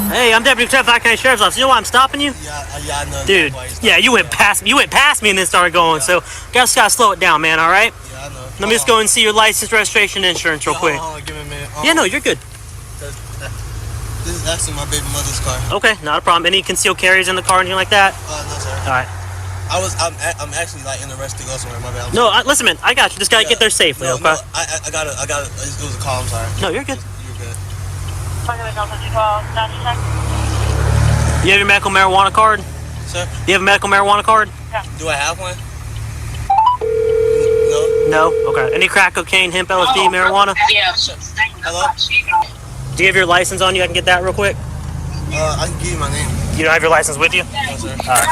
Hey, I'm Deputy Traffic County Sheriff's Office. You know why I'm stopping you? Yeah, I know. Dude, yeah, you went past me and then started going. So, gotta slow it down, man. All right? Yeah, I know. Let me just go and see your license, registration, and insurance real quick. Hold on, give me a minute. Yeah, no, you're good. This is actually my baby mother's car. Okay, not a problem. Any concealed carries in the car, anything like that? No, sir. All right. I'm actually like in the rush to go somewhere. My bad. No, listen, man. I got you. Just gotta get there safely, okay? No, I got it. It was a call. I'm sorry. No, you're good. You're good. You have your medical marijuana card? Sir? Do you have a medical marijuana card? Yeah. Do I have one? No? Okay. Any crack, cocaine, hemp, LSD, marijuana? Yeah. Hello? Do you have your license on you? I can get that real quick? I can give you my name. You don't have your license with you? No, sir. Alright.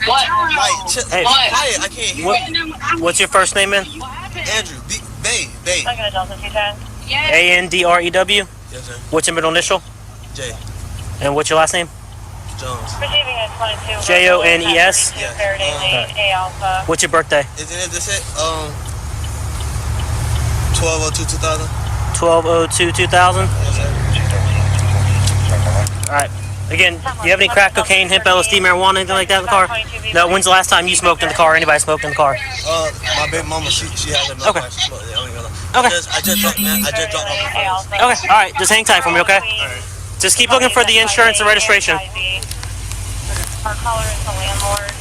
What? Hey, I can't hear you. What's your first name, man? Andrew. Bay. A-N-D-R-E-W? Yes, sir. What's your middle initial? J. And what's your last name? Jones. J-O-N-E-S? Yes. What's your birthday? Isn't this it? 12/02/2000. 12/02/2000? Yes, sir. Alright. Again, do you have any crack, cocaine, hemp, LSD, marijuana, anything like that in the car? No, when's the last time you smoked in the car or anybody smoked in the car? My baby mama, she has a milk. Okay. Okay. I just dropped off my phone. Okay, alright, just hang tight for me, okay? Alright. Just keep looking for the insurance and registration. Our caller is the landlord.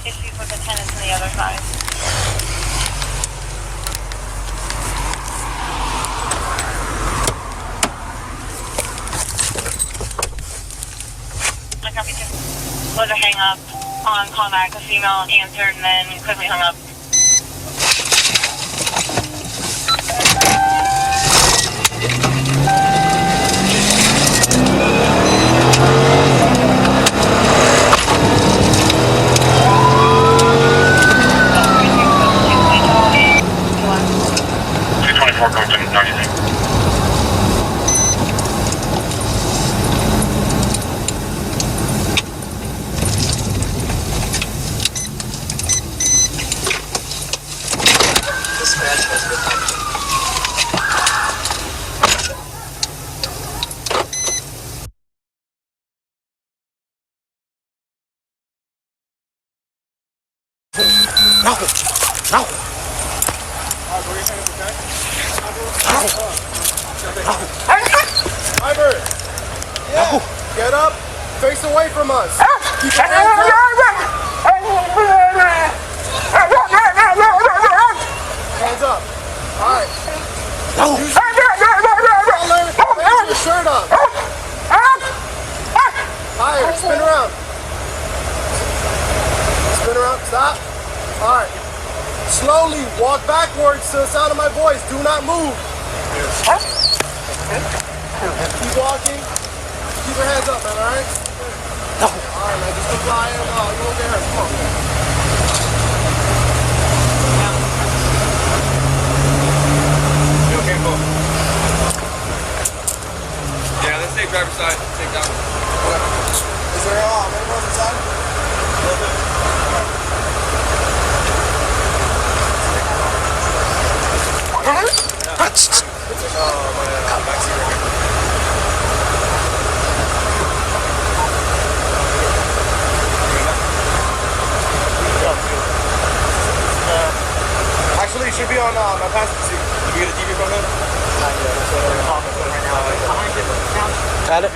Issues with the tenants on the other side. Was a hang up on callback. The female answered and then quickly hung up. No. Driver, yeah, get up, face away from us. Keep your hands up. Hands up. All right. Use your shirt up. Higher, spin around. Spin around, stop. All right. Slowly walk backwards to the sound of my voice. Do not move. Keep walking. Keep your hands up, man, all right? No. All right, man, just comply and you won't get hurt. Come on. You okay, Bo? Yeah, let's take driver's side. Take that one. Okay. Is there anyone inside? A little bit. Actually, it should be on my passenger seat. Did you get a TV from him? Got it?